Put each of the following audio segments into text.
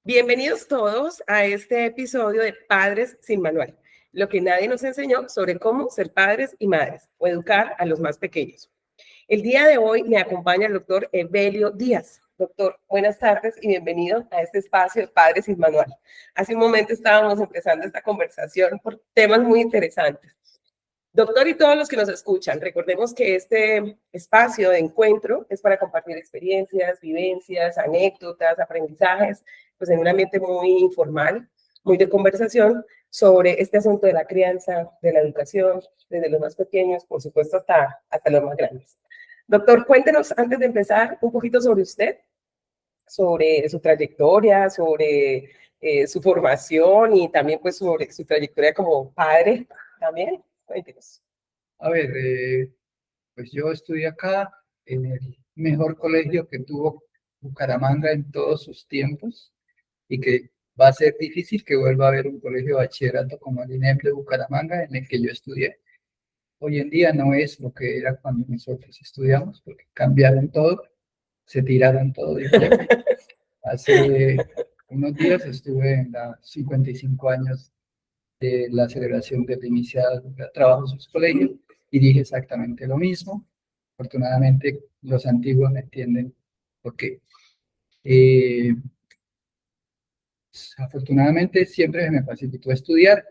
Bienvenidos todos a este episodio de Padres sin Manual, lo que nadie nos enseñó sobre cómo ser padres y madres o educar a los más pequeños. El día de hoy me acompaña el doctor Evelio Díaz. Doctor, buenas tardes y bienvenido a este espacio de Padres sin Manual. Hace un momento estábamos empezando esta conversación por temas muy interesantes. Doctor y todos los que nos escuchan, recordemos que este espacio de encuentro es para compartir experiencias, vivencias, anécdotas, aprendizajes, pues en un ambiente muy informal, muy de conversación sobre este asunto de la crianza, de la educación, desde los más pequeños, por supuesto, hasta los más grandes. Doctor, cuéntenos antes de empezar un poquito sobre usted, sobre su trayectoria, sobre su formación y también pues sobre su trayectoria como padre también. Cuéntenos. A ver, pues yo estudié acá en el mejor colegio que tuvo Bucaramanga en todos sus tiempos y que va a ser difícil que vuelva a haber un colegio de bachillerato como el INEM de Bucaramanga en el que yo estudié. Hoy en día no es lo que era cuando nosotros estudiamos, porque cambiaron todo, se tiraron todo. Hace unos días estuve en los 55 años de la celebración del inicial de trabajos en su colegio y dije exactamente lo mismo. Afortunadamente los antiguos me entienden porque afortunadamente siempre se me facilitó estudiar.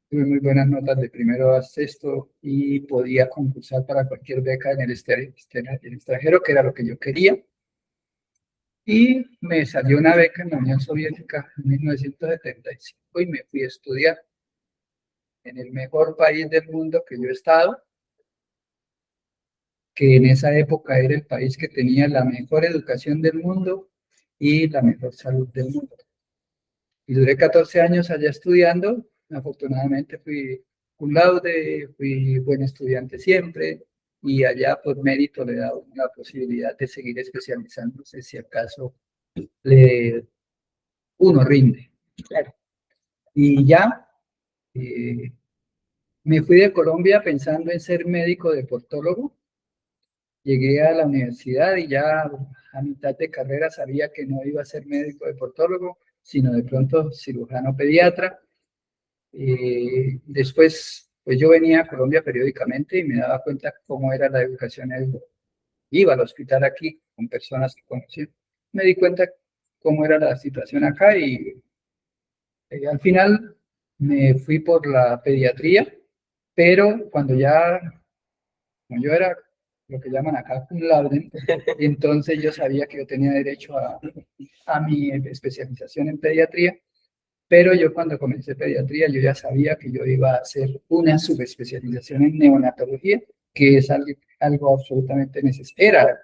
Tuve muy buenas notas de primero a sexto y podía concursar para cualquier beca en el extranjero, que era lo que yo quería. Y me salió una beca en la Unión Soviética en 1975 y me fui a estudiar en el mejor país del mundo que yo he estado, que en esa época era el país que tenía la mejor educación del mundo y la mejor salud del mundo. Y duré 14 años allá estudiando. Afortunadamente fui cum laude, fui buen estudiante siempre, y allá por mérito le da la posibilidad de seguir especializándose si acaso uno rinde. Claro. Y ya me fui de Colombia pensando en ser médico deportólogo. Llegué a la universidad y ya a mitad de carrera sabía que no iba a ser médico deportólogo, sino de pronto cirujano pediatra. Después, pues yo venía a Colombia periódicamente y me daba cuenta cómo era la educación. Iba al hospital aquí con personas que conocía. Me di cuenta cómo era la situación acá y al final me fui por la pediatría, pero cuando como yo era lo que llaman acá cum laude, entonces yo sabía que yo tenía derecho a mi especialización en pediatría, pero yo cuando comencé pediatría yo ya sabía que yo iba a hacer una subespecialización en neonatología, que es algo absolutamente necesario, era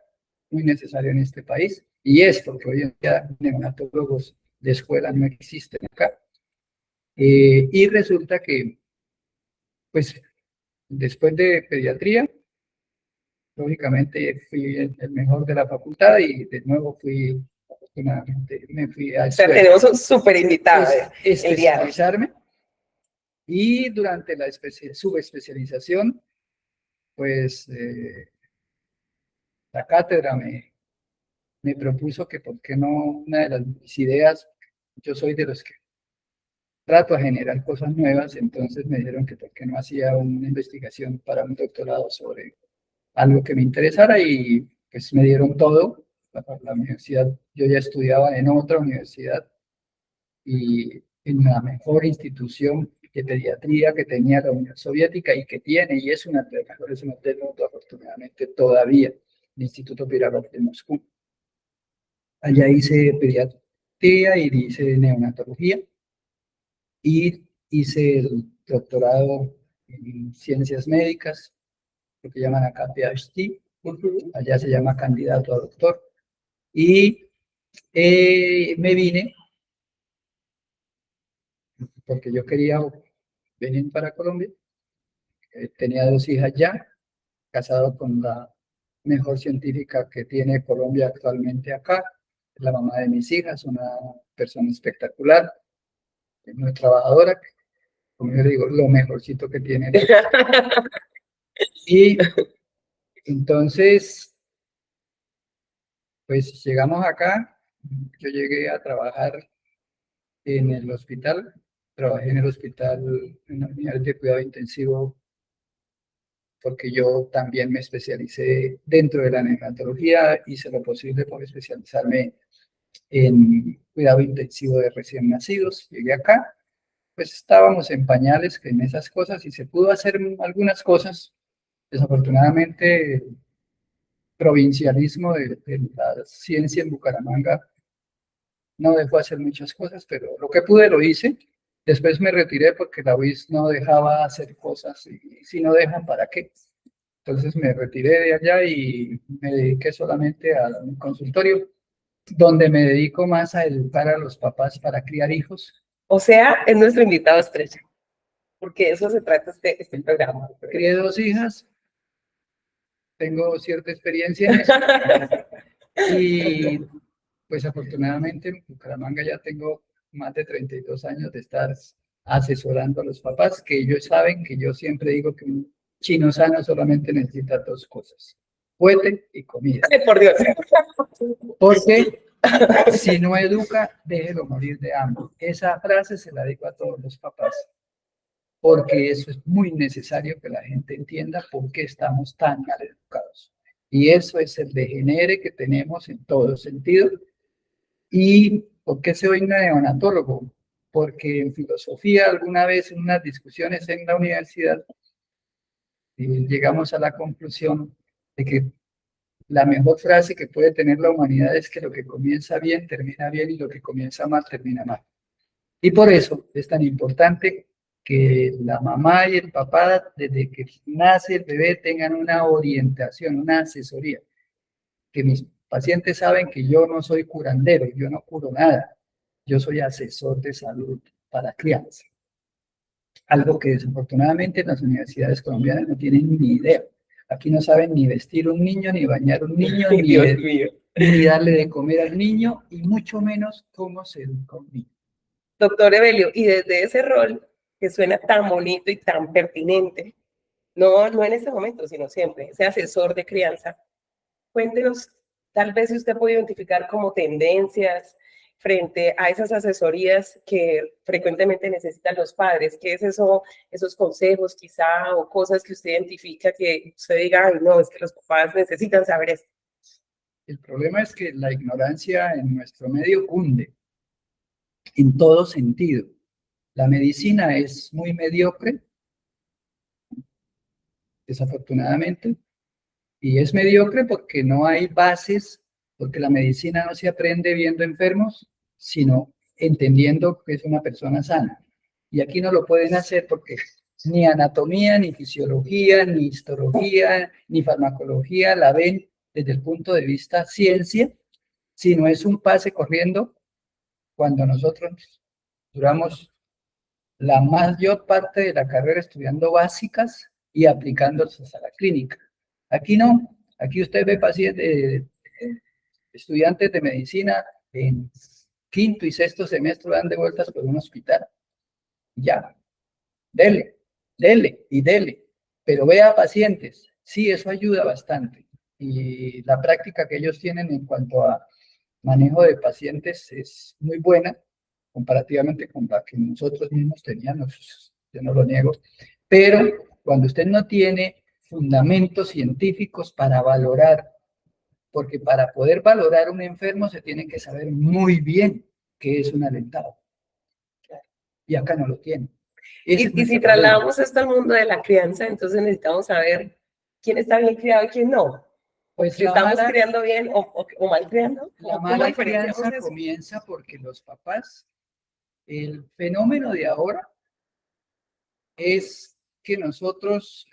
muy necesario en este país, y es porque hoy en día neonatólogos de escuela no existen acá. Y resulta que, pues, después de pediatría, lógicamente fui el mejor de la facultad y de nuevo afortunadamente, me fui a tenemos un súper invitado especializarme. Y durante la subespecialización, pues la cátedra me propuso que por qué no, una de mis ideas, yo soy de los que trato a generar cosas nuevas, entonces me dijeron que por qué no hacía una investigación para un doctorado sobre algo que me interesara y pues me dieron todo. La universidad, yo ya estudiaba en otra universidad y en la mejor institución de pediatría que tenía la Unión Soviética y que tiene, y es una de las mejores del mundo, afortunadamente todavía, el Instituto Pirogov de Moscú. Allá hice pediatría y hice neonatología y hice el doctorado en ciencias médicas, lo que llaman acá PhD, allá se llama candidato a doctor. Y me vine porque yo quería venir para Colombia. Tenía 2 hijas ya, casado con la mejor científica que tiene Colombia actualmente acá, la mamá de mis hijas, una persona espectacular, muy trabajadora, como yo digo, lo mejorcito que tiene. Y entonces, pues llegamos acá Yo llegué a trabajar en el hospital, trabajé en el hospital en la unidad de cuidado intensivo porque yo también me especialicé dentro de la neonatología, hice lo posible por especializarme en cuidado intensivo de recién nacidos. Llegué acá, pues estábamos en pañales en esas cosas y se pudo hacer algunas cosas. Desafortunadamente, el provincialismo de la ciencia en Bucaramanga no dejó hacer muchas cosas, pero lo que pude lo hice. Después me retiré porque la UIS no dejaba hacer cosas y si no dejan, ¿para qué? Entonces me retiré de allá y me dediqué solamente a un consultorio, donde me dedico más a educar a los papás para criar hijos. O sea, es nuestro invitado estrella, porque de eso se trata este programa. Crié 2 hijas, tengo cierta experiencia en eso y pues afortunadamente en Bucaramanga ya tengo más de 32 años de estar asesorando a los papás, que ellos saben que yo siempre digo que un chino sano solamente necesita 2 cosas, fuete y comida. Ay, por Dios. Porque si no educa, déjelo morir de hambre. Esa frase se la digo a todos los papás, porque eso es muy necesario que la gente entienda por qué estamos tan mal educados. Y eso es el degenere que tenemos en todo sentido. ¿Y por qué soy un neonatólogo? Porque en filosofía, alguna vez en unas discusiones en la universidad, llegamos a la conclusión de que la mejor frase que puede tener la humanidad es que lo que comienza bien termina bien y lo que comienza mal termina mal. Y por eso es tan importante que la mamá y el papá, desde que nace el bebé, tengan una orientación, una asesoría. Que mis pacientes saben que yo no soy curandero, yo no curo nada. Yo soy asesor de salud para crianza. Algo que desafortunadamente en las universidades colombianas no tienen ni idea. Aquí no saben ni vestir un niño, ni bañar un niño, Dios mío. ni darle de comer al niño, y mucho menos cómo se educa un niño. Doctor Evelio, y desde ese rol que suena tan bonito y tan pertinente, no en este momento, sino siempre, ese asesor de crianza, cuéntenos, tal vez si usted puede identificar como tendencias frente a esas asesorías que frecuentemente necesitan los padres. ¿Qué es eso, esos consejos quizá o cosas que usted identifica que usted diga, ay, no, es que los papás necesitan saber esto? El problema es que la ignorancia en nuestro medio cunde en todo sentido. La medicina es muy mediocre, desafortunadamente, y es mediocre porque no hay bases, porque la medicina no se aprende viendo enfermos, sino entendiendo que es una persona sana. Y aquí no lo pueden hacer porque ni anatomía, ni fisiología, ni histología, ni farmacología la ven desde el punto de vista ciencia, sino es un pase corriendo cuando nosotros duramos la mayor parte de la carrera estudiando básicas y aplicándolas a la clínica. Aquí no, aquí usted ve pacientes, estudiantes de medicina en quinto y sexto semestre dan de vueltas por un hospital. Ya, dele, dele y dele. Pero vea pacientes, sí, eso ayuda bastante. Y la práctica que ellos tienen en cuanto a manejo de pacientes es muy buena comparativamente con la que nosotros mismos teníamos, yo no lo niego, pero cuando usted no tiene fundamentos científicos para valorar, porque para poder valorar un enfermo se tiene que saber muy bien qué es un alentado, y acá no lo tiene. Y si trasladamos esto al mundo de la crianza, entonces necesitamos saber quién está bien criado y quién no. Pues si estamos criando bien o mal criando. La mala crianza comienza porque los papás, el fenómeno de ahora es que nosotros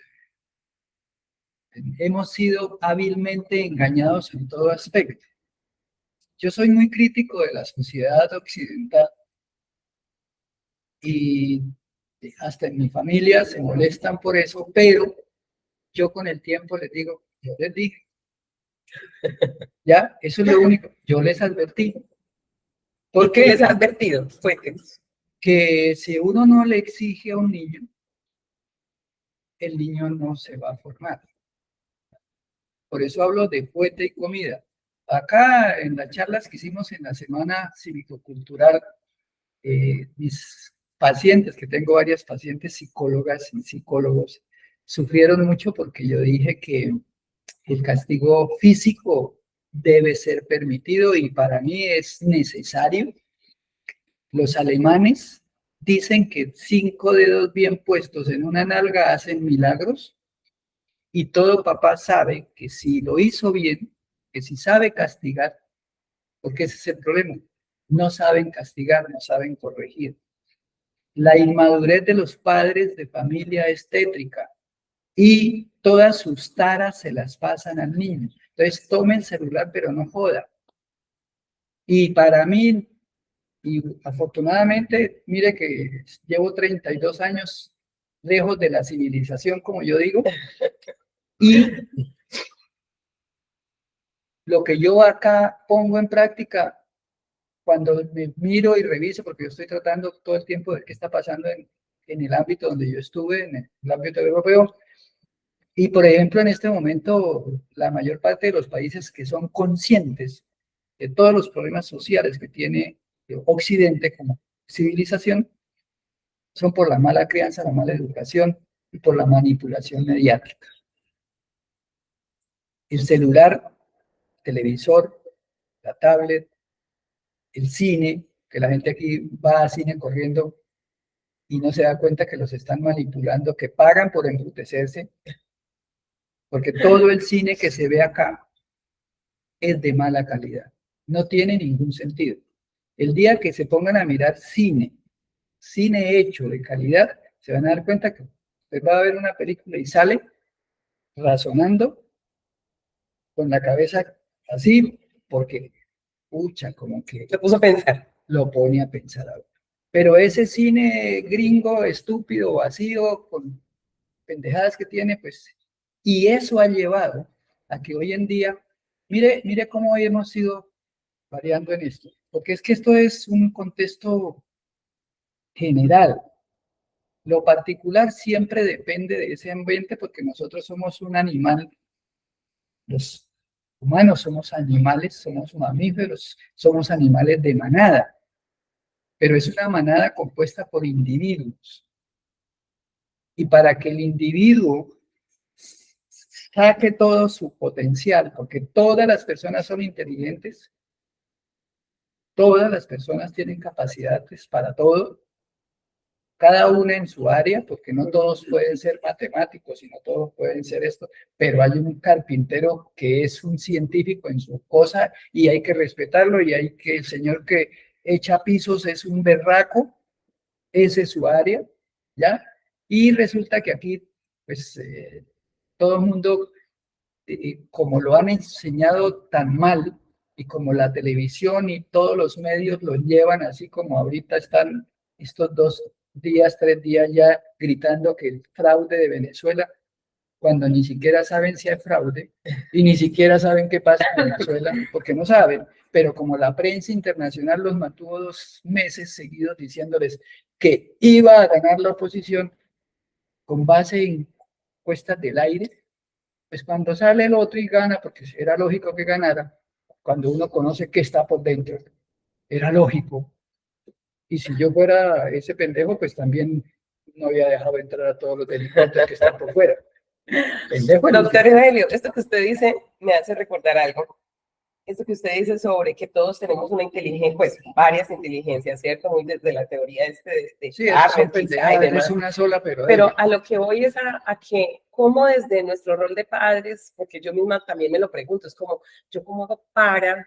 hemos sido hábilmente engañados en todo aspecto. Yo soy muy crítico de la sociedad occidental y hasta en mi familia se molestan por eso, pero yo con el tiempo les digo, yo les dije, ya, eso es lo único, yo les advertí. ¿Por qué les ha advertido? Cuéntenos. Que si uno no le exige a un niño, el niño no se va a formar. Por eso hablo de fuete y comida. acá en las charlas que hicimos en la Semana Cívico-Cultural, mis pacientes, que tengo varias pacientes psicólogas y psicólogos, sufrieron mucho porque yo dije que el castigo físico debe ser permitido y para mí es necesario. Los alemanes dicen que 5 dedos bien puestos en una nalga hacen milagros y todo papá sabe que si lo hizo bien, que si sabe castigar, porque ese es el problema, no saben castigar, no saben corregir. La inmadurez de los padres de familia es tétrica y todas sus taras se las pasan al niño. Entonces tomen celular, pero no joda. Y para mí, y afortunadamente, mire que llevo 32 años lejos de la civilización, como yo digo, y lo que yo acá pongo en práctica, cuando me miro y reviso, porque yo estoy tratando todo el tiempo de qué está pasando en el ámbito donde yo estuve, en el ámbito europeo, y por ejemplo, en este momento, la mayor parte de los países que son conscientes de todos los problemas sociales que tiene Occidente como civilización, son por la mala crianza, la mala educación y por la manipulación mediática. El celular, televisor, la tablet, el cine, que la gente aquí va al cine corriendo y no se da cuenta que los están manipulando, que pagan por embrutecerse, porque todo el cine que se ve acá es de mala calidad. No tiene ningún sentido. El día que se pongan a mirar cine hecho de calidad, se van a dar cuenta que usted va a ver una película y sale razonando con la cabeza así, porque, pucha, como que Se puso a pensar. lo pone a pensar ahora. Pero ese cine gringo, estúpido, vacío, con pendejadas que tiene, pues, y eso ha llevado a que hoy en día, mire cómo hemos ido variando en esto, porque es que esto es un contexto general. Lo particular siempre depende de ese ambiente porque nosotros somos un animal, los humanos somos animales, somos mamíferos, somos animales de manada, pero es una manada compuesta por individuos. Y para que el individuo saque todo su potencial, porque todas las personas son inteligentes, todas las personas tienen capacidades para todo, cada una en su área, porque no todos pueden ser matemáticos y no todos pueden ser esto, pero hay un carpintero que es un científico en su cosa y hay que respetarlo y hay que, el señor que echa pisos es un berraco, ese es su área, ¿ya? Y resulta que aquí, pues, todo el mundo, como lo han enseñado tan mal y como la televisión y todos los medios lo llevan así como ahorita están estos 2 días, 3 días ya gritando que el fraude de Venezuela, cuando ni siquiera saben si hay fraude y ni siquiera saben qué pasa en Venezuela, porque no saben, pero como la prensa internacional los mantuvo 2 meses seguidos diciéndoles que iba a ganar la oposición con base en encuestas del aire, pues cuando sale el otro y gana, porque era lógico que ganara, cuando uno conoce qué está por dentro, era lógico. Y si yo fuera ese pendejo, pues también no había dejado entrar a todos los delincuentes que están por fuera. Pendejo. Doctor Evelio, esto que usted dice me hace recordar algo. Esto que usted dice sobre que todos tenemos una inteligencia, pues varias inteligencias, ¿cierto? Muy desde la teoría sí, son pendejadas, no es una sola, pero a lo que voy es a que, como desde nuestro rol de padres, porque yo misma también me lo pregunto, es como, yo cómo hago para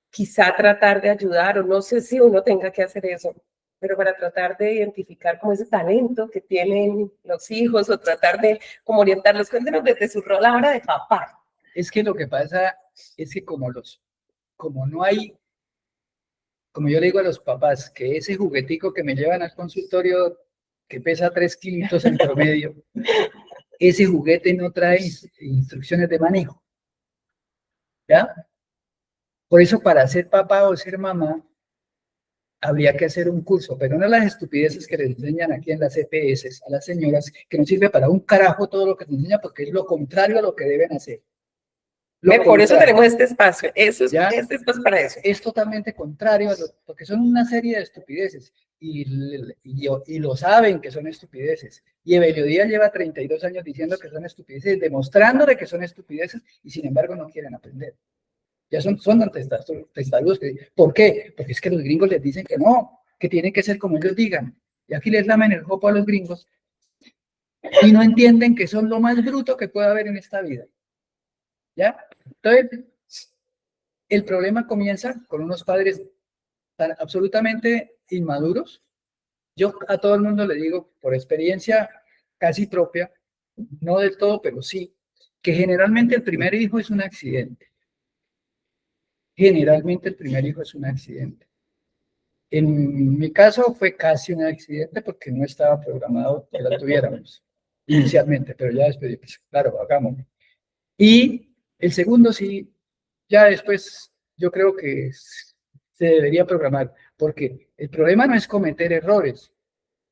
quizá tratar de ayudar, o no sé si uno tenga que hacer eso, pero para tratar de identificar como ese talento que tienen los hijos, o tratar de como orientarlos. Cuéntenos desde su rol ahora de papá. Es que lo que pasa es que como no hay, como yo le digo a los papás, que ese juguetico que me llevan al consultorio, que pesa 3 kilos en promedio, ese juguete no trae instrucciones de manejo, ¿ya? Por eso para ser papá o ser mamá, habría que hacer un curso, pero no las estupideces que les enseñan aquí en las EPS a las señoras, que no sirve para un carajo todo lo que les enseñan porque es lo contrario a lo que deben hacer. Por eso tenemos este espacio. Eso es, ¿ya? este espacio para eso. Es totalmente contrario a porque son una serie de estupideces y lo saben que son estupideces. Y Evelio Díaz lleva 32 años diciendo que son estupideces, demostrándole que son estupideces y sin embargo no quieren aprender. Ya son testarudos que dicen, ¿por qué? Porque es que los gringos les dicen que no, que tienen que ser como ellos digan. Y aquí les lamen el jopo a los gringos y no entienden que son lo más bruto que puede haber en esta vida. ¿Ya? Entonces, el problema comienza con unos padres tan absolutamente inmaduros. Yo a todo el mundo le digo, por experiencia casi propia, no del todo, pero sí, que generalmente el primer hijo es un accidente. Generalmente el primer hijo es un accidente. En mi caso fue casi un accidente porque no estaba programado que la tuviéramos inicialmente, pero ya después, pues, claro, hagámoslo. Y el segundo sí, ya después yo creo que se debería programar, porque el problema no es cometer errores,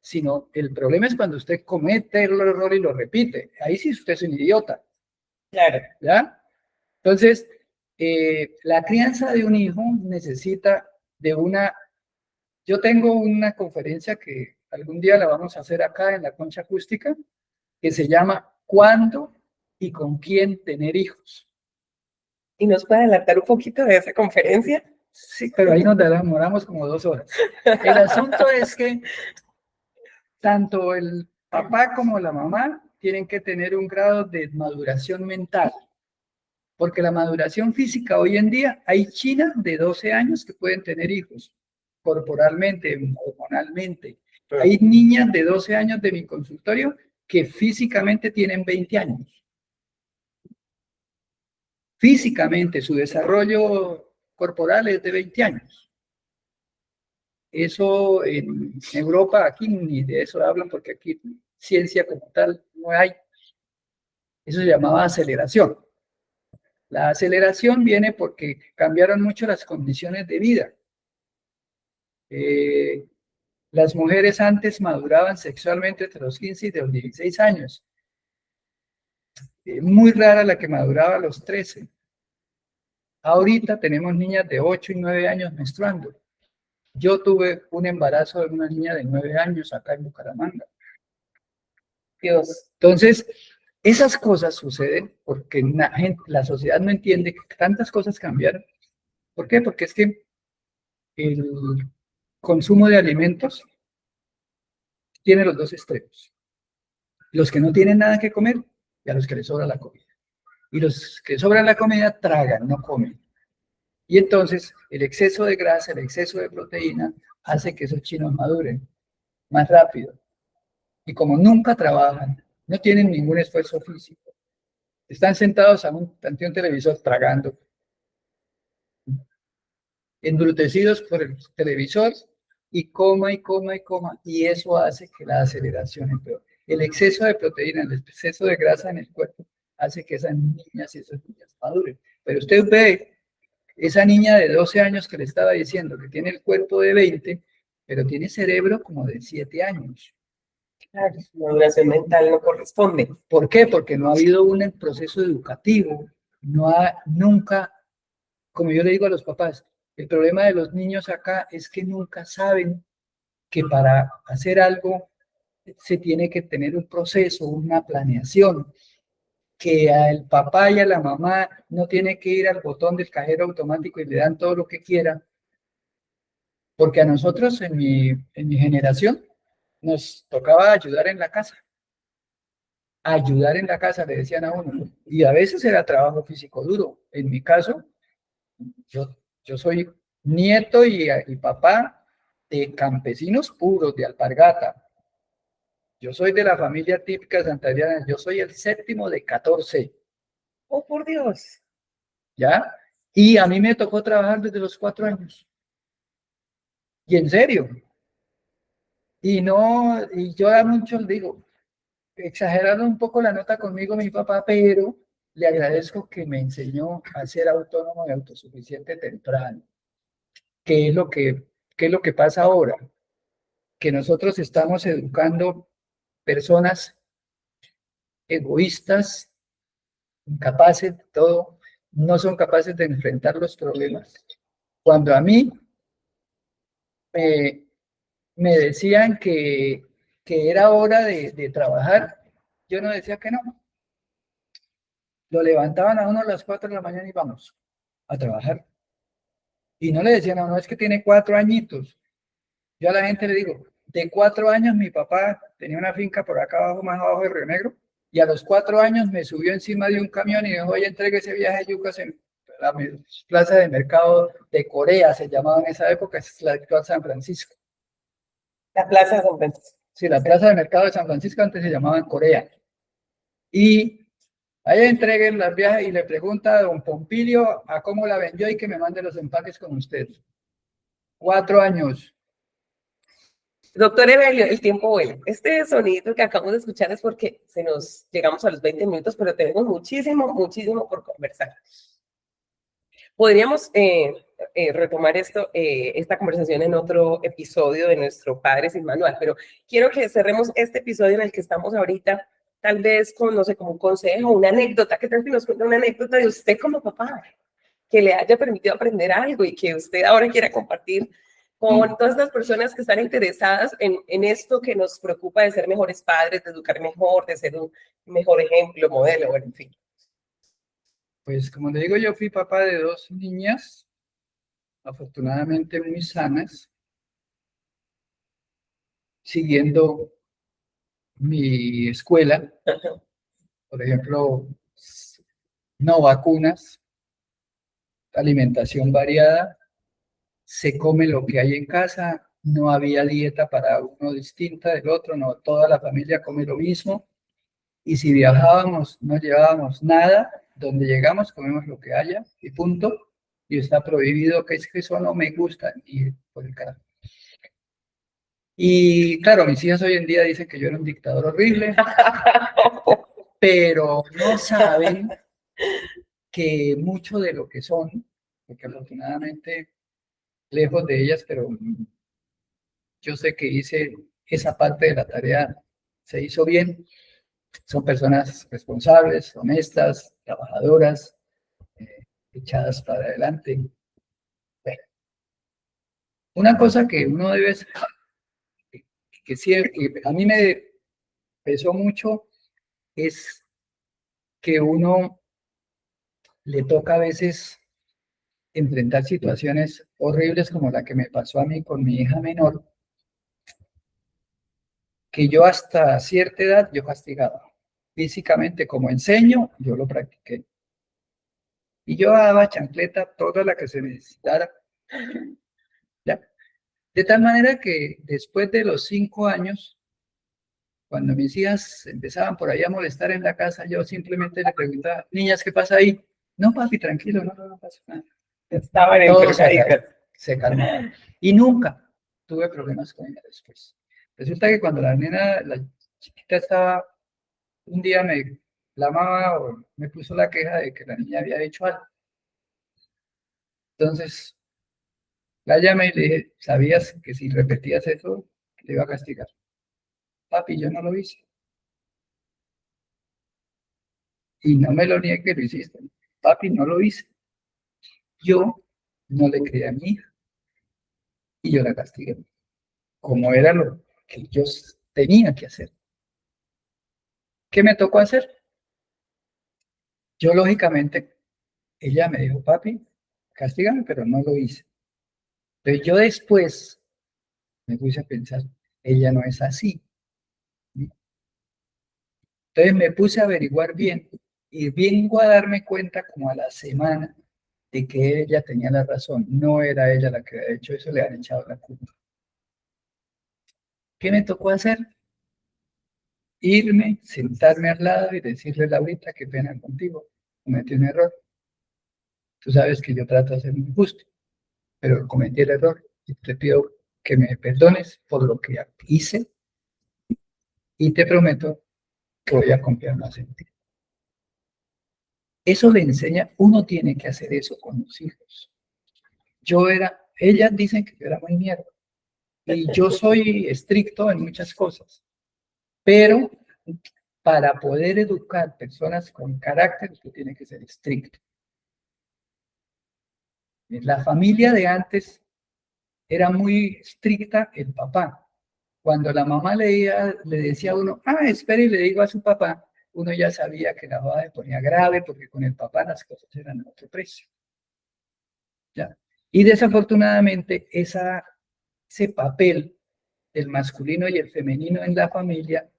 sino el problema es cuando usted comete el error y lo repite. Ahí sí usted es un idiota. Claro. ¿Ya? Entonces, la crianza de un hijo necesita de una... Yo tengo una conferencia que algún día la vamos a hacer acá en la Concha Acústica, que se llama ¿Cuándo y con quién tener hijos? ¿Y nos puede adelantar un poquito de esa conferencia? Sí, pero ahí nos demoramos como 2 horas. El asunto es que tanto el papá como la mamá tienen que tener un grado de maduración mental, porque la maduración física hoy en día, hay chinas de 12 años que pueden tener hijos, corporalmente, hormonalmente. Hay niñas de 12 años de mi consultorio que físicamente tienen 20 años. Físicamente, su desarrollo corporal es de 20 años. Eso en Europa, aquí ni de eso hablan porque aquí ciencia como tal no hay. Eso se llamaba aceleración. La aceleración viene porque cambiaron mucho las condiciones de vida. Las mujeres antes maduraban sexualmente entre los 15 y los 16 años. Muy rara la que maduraba a los 13. Ahorita tenemos niñas de 8 y 9 años menstruando. Yo tuve un embarazo de una niña de 9 años acá en Bucaramanga. Dios. Entonces, esas cosas suceden porque la sociedad no entiende que tantas cosas cambiaron. ¿Por qué? Porque es que el consumo de alimentos tiene los dos extremos. Los que no tienen nada que comer y a los que les sobra la comida. Y los que sobran la comida tragan, no comen. Y entonces el exceso de grasa, el exceso de proteína hace que esos chinos maduren más rápido. Y como nunca trabajan, no tienen ningún esfuerzo físico, están sentados ante un televisor tragando, embrutecidos por el televisor y coma y coma y coma, y eso hace que la aceleración empeore. El exceso de proteína, el exceso de grasa en el cuerpo hace que esas niñas y esas niñas maduren. Pero usted ve esa niña de 12 años que le estaba diciendo que tiene el cuerpo de 20, pero tiene cerebro como de 7 años. Claro, la maduración mental no corresponde. ¿Por qué? Porque no ha habido un proceso educativo, nunca, como yo le digo a los papás, el problema de los niños acá es que nunca saben que para hacer algo se tiene que tener un proceso, una planeación, que al papá y a la mamá no tiene que ir al botón del cajero automático y le dan todo lo que quiera, porque a nosotros en mi generación nos tocaba ayudar en la casa. Ayudar en la casa, le decían a uno, y a veces era trabajo físico duro. En mi caso, yo soy nieto y papá de campesinos puros, de alpargata. Yo soy de la familia típica santandereana, yo soy el séptimo de 14. Oh, por Dios. ¿Ya? Y a mí me tocó trabajar desde los 4 años. Y en serio. Y no, y yo a muchos digo, exageraron un poco la nota conmigo mi papá, pero le agradezco que me enseñó a ser autónomo y autosuficiente temprano. ¿Qué es qué es lo que pasa ahora? Que nosotros estamos educando personas egoístas, incapaces de todo, no son capaces de enfrentar los problemas. Cuando a mí me decían que era hora de trabajar, yo no decía que no. Lo levantaban a uno a las 4 de la mañana y vamos a trabajar. Y no le decían a uno, es que tiene 4 añitos. Yo a la gente le digo, de 4 años mi papá tenía una finca por acá abajo, más abajo de Río Negro, y a los 4 años me subió encima de un camión y dijo, oye, entregue ese viaje de yucas en la plaza de mercado de Corea, se llamaba en esa época, es la actual San Francisco. La Plaza de San Francisco. Sí, la plaza de mercado de San Francisco antes se llamaba en Corea. Y ahí entreguen las viajes y le pregunta a don Pompilio a cómo la vendió y que me mande los empaques con usted. 4 años. Doctor Evelio, el tiempo vuela. Este sonido que acabamos de escuchar es porque llegamos a los 20 minutos, pero tenemos muchísimo por conversar. Podríamos retomar esta conversación en otro episodio de nuestro Padre Sin Manual, pero quiero que cerremos este episodio en el que estamos ahorita, tal vez con, no sé, como un consejo, una anécdota. ¿Qué tal si nos cuenta una anécdota de usted como papá, que le haya permitido aprender algo y que usted ahora quiera compartir con todas las personas que están interesadas en esto que nos preocupa de ser mejores padres, de educar mejor, de ser un mejor ejemplo, modelo, bueno, en fin? Pues como le digo, yo fui papá de 2 niñas, afortunadamente muy sanas, siguiendo mi escuela, por ejemplo, no vacunas, alimentación variada, se come lo que hay en casa, no había dieta para uno distinta del otro, no, toda la familia come lo mismo, y si viajábamos no llevábamos nada, donde llegamos comemos lo que haya y punto, y está prohibido, que es que eso no me gusta, y por el carajo. Y claro, mis hijas hoy en día dicen que yo era un dictador horrible, pero no saben que mucho de lo que son, porque afortunadamente lejos de ellas, pero yo sé que hice esa parte de la tarea, se hizo bien. Son personas responsables, honestas, trabajadoras, echadas para adelante. Bueno, una cosa que uno debe saber, que a mí me pesó mucho, es que uno le toca a veces enfrentar situaciones horribles como la que me pasó a mí con mi hija menor, que yo hasta cierta edad yo castigaba. Físicamente, como enseño, yo lo practiqué. Y yo daba chancleta toda la que se necesitara. ¿Ya? De tal manera que después de los 5 años, cuando mis hijas empezaban por ahí a molestar en la casa, yo simplemente le preguntaba, niñas, ¿qué pasa ahí? No, papi, tranquilo, no pasa nada. Estaban Todo enfermaditas. se calmaba. Y nunca tuve problemas con ella después. Resulta que cuando la chiquita estaba, un día me clamaba o me puso la queja de que la niña había hecho algo. Entonces, la llamé y le dije, ¿sabías que si repetías eso, te iba a castigar? Papi, yo no lo hice. Y no me lo niegues que lo hiciste. Papi, no lo hice. Yo no le creí a mi hija y yo la castigué, como era lo que yo tenía que hacer. ¿Qué me tocó hacer? Yo, lógicamente, ella me dijo, papi, castígame, pero no lo hice. Pero yo después me puse a pensar, ella no es así. Entonces me puse a averiguar bien y vengo a darme cuenta como a la semana de que ella tenía la razón. No era ella la que había hecho eso, le han echado la culpa. ¿Qué me tocó hacer? Irme, sentarme al lado y decirle, Laurita, qué pena contigo, cometí un error. Tú sabes que yo trato de ser muy justo, pero cometí el error y te pido que me perdones por lo que hice y te prometo que voy a confiar más en ti. Eso le enseña, uno tiene que hacer eso con los hijos. Ellas dicen que yo era muy mierda y yo soy estricto en muchas cosas, pero para poder educar personas con carácter, usted tiene que ser estricto. La familia de antes era muy estricta el papá. Cuando la mamá le decía a uno, espere y le digo a su papá, uno ya sabía que la boda se ponía grave porque con el papá las cosas eran a otro precio. ¿Ya? Y desafortunadamente ese papel del masculino y el femenino en la familia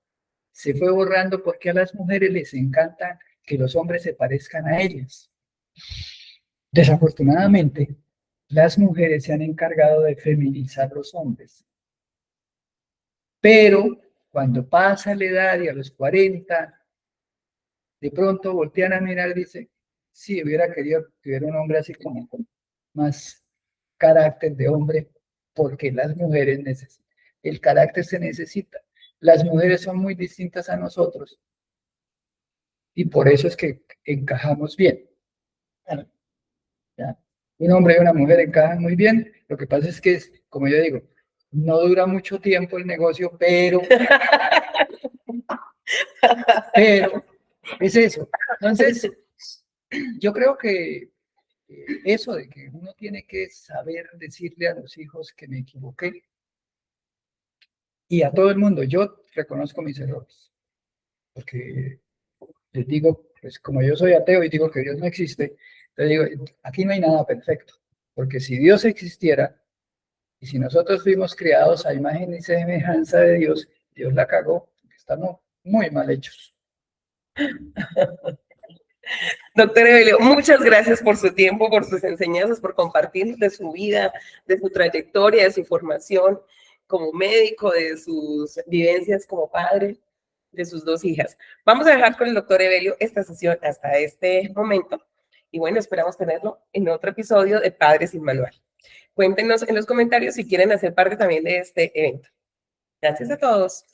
se fue borrando porque a las mujeres les encanta que los hombres se parezcan a ellas. Desafortunadamente, las mujeres se han encargado de feminizar los hombres. Pero cuando pasa la edad y a los 40, de pronto voltean a mirar y dicen, sí, hubiera querido que hubiera un hombre así como con más carácter de hombre, porque las mujeres necesitan, el carácter se necesita. Las mujeres son muy distintas a nosotros y por eso es que encajamos bien. ¿Ya? Un hombre y una mujer encajan muy bien, lo que pasa es que, como yo digo, no dura mucho tiempo el negocio, pero es eso. Entonces, yo creo que eso de que uno tiene que saber decirle a los hijos que me equivoqué y a todo el mundo, yo reconozco mis errores, porque les digo, pues como yo soy ateo y digo que Dios no existe, les digo, aquí no hay nada perfecto, porque si Dios existiera y si nosotros fuimos creados a imagen y semejanza de Dios, Dios la cagó, porque estamos muy mal hechos. Doctor Evelio, muchas gracias por su tiempo, por sus enseñanzas, por compartir de su vida, de su trayectoria, de su formación como médico, de sus vivencias como padre, de sus 2 hijas. Vamos a dejar con el doctor Evelio esta sesión hasta este momento y bueno, esperamos tenerlo en otro episodio de Padres sin Manual. Cuéntenos en los comentarios si quieren hacer parte también de este evento. Gracias a todos.